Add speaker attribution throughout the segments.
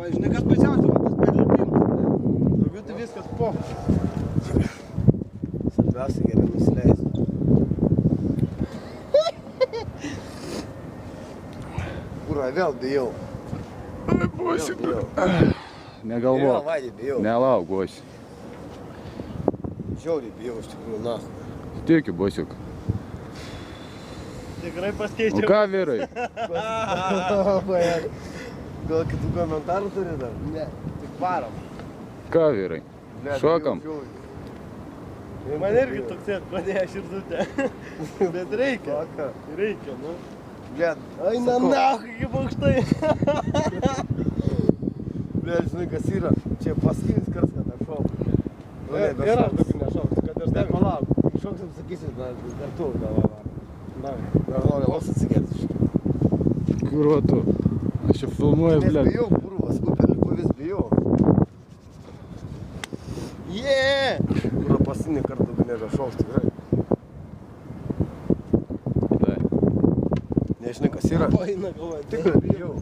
Speaker 1: va, žinai, kas baisiausia, va, tas perlipimas. Daugiau tai viskas po. Svarbiausia gerai nusileisti. Kurva, vėl bijau.
Speaker 2: Bosiuk. Negalvok. Nelauk, Bosi.
Speaker 1: Žiauriai bijau, iš tikrųjų, nahu.
Speaker 2: Tikiu, Bosiuk.
Speaker 3: Tikrai paskeičiau.
Speaker 2: O ką, vyrai?
Speaker 1: Gal kitų komentarų turi dar? Ne, tik varom.
Speaker 2: Ką, vyrai? Šokam?
Speaker 3: Man irgi toksėt pradėjo širdutę. Bet reikia. Reikia, nu. Eina nahu iki aukštai.
Speaker 1: Blet, žinai, kas yra? Čia paskutinis kartas, kad aš šoku.
Speaker 3: Ir aš daugiau nešauksiu, kad aš
Speaker 1: Bet palauk, šoksim, sakysim, kartu, davai. Dar noriu los atsigerti.
Speaker 2: Kurva tu? Aš čia filmuoju,
Speaker 1: Nes
Speaker 2: blet.
Speaker 1: bijau, kurva, super, vis bijau.
Speaker 3: Jee!
Speaker 1: Kurva, paskutinį kartą daugiau nebešoks, tikrai.
Speaker 2: Dai.
Speaker 1: Nežinai, kas yra?
Speaker 3: Eina galvoju.
Speaker 1: Tikrai bijau.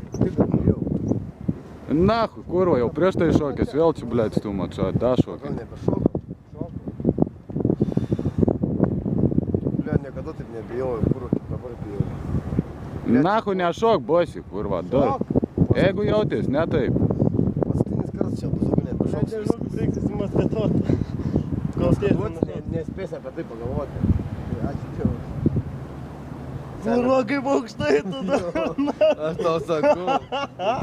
Speaker 2: Nahu, kurva, jau prieš tai šokęs, vėl čia, blet, stuma, čia, da
Speaker 1: Gal
Speaker 2: šokė.
Speaker 1: nebešoku? Blet, niekada taip nebijau, kurva, kaip dabar bijau.
Speaker 2: Nahu nešok, Bosi, kurva, dar. Jeigu jautės, ne taip.
Speaker 1: Paskutinis kartas čia bus daugiau nebešoks.
Speaker 3: Nežinau, kaip reiksis įmaskatuot. Kol tiesiai
Speaker 1: Nespėsi apie tai pagalvoti. Ačiū Dievui.
Speaker 3: Kurva, kaip aukštai tada.
Speaker 1: Aš tau sakau,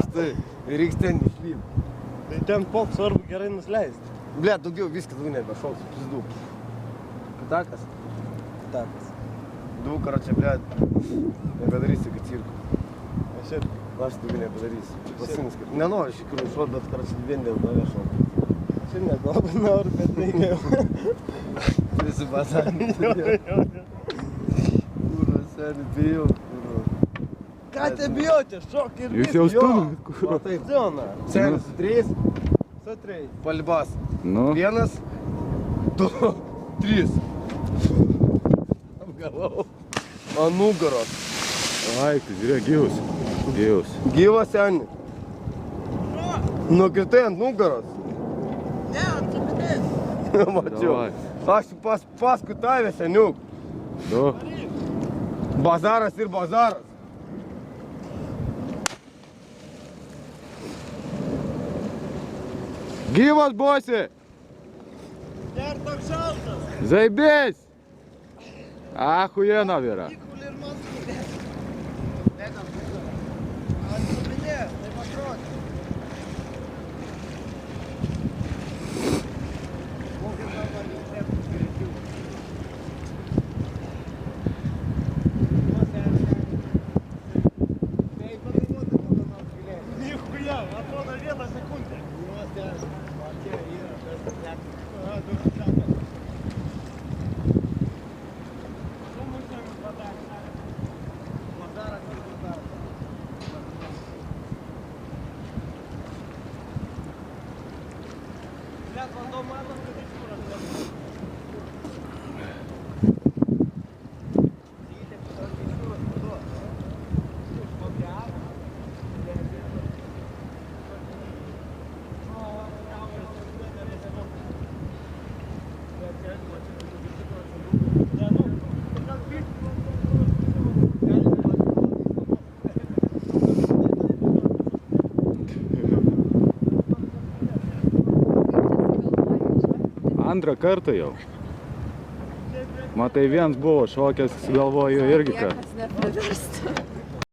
Speaker 1: štai, reiks ten išlyp.
Speaker 3: Tai ten pop svarbu gerai nusileisti.
Speaker 1: Blet, daugiau viskas daugiau nebešoks, pizdu. Pitakas?
Speaker 3: Takas.
Speaker 1: Du, karočią, blet, nepadarysi, kad cirku.
Speaker 3: Aš ir
Speaker 1: Aš daugiau nepadarysiu. Pasinis, kad nenoriu iš tikrųjų šot, bet karočią vien dėl tave šot.
Speaker 3: aš ir nelabai noriu, bet reikia.
Speaker 1: Visi bazarį. Kurva, seni, bijau.
Speaker 3: Ką te bijoti, šok ir
Speaker 2: Jūs jau stumit,
Speaker 1: Va
Speaker 2: kurva.
Speaker 1: taip.
Speaker 3: Zona.
Speaker 1: Seni, su 3,
Speaker 3: Su 3.
Speaker 1: palibas.
Speaker 2: Nu,
Speaker 1: 1, 2, 3. Apgalau. Ant nugaros.
Speaker 2: ai, tai žiūrėk, gyvus. Gyvus.
Speaker 1: Gyvas, seni. Nukritai ant nugaros.
Speaker 3: Ne, ant subinės.
Speaker 1: Mačiau.
Speaker 2: Davai.
Speaker 1: Aš paskui tave, seniuk.
Speaker 2: Du.
Speaker 1: Bazaras ir bazaras.
Speaker 2: Gyvas, Bosi!
Speaker 3: Dar toks šaltas.
Speaker 2: Zaibės! Ахуєнно, vyra.
Speaker 3: Įkulį ir man subinės. Ant subinės, tai pašrodė. Nichuja, atrodo vieną sekundę. Net vanduo matom, kad iš jūros nebuvo.
Speaker 2: Antrą kartą jau. Matai, vienas buvo šokęs, galvoju irgi, kad.
Speaker 4: Niekas nepriverstų.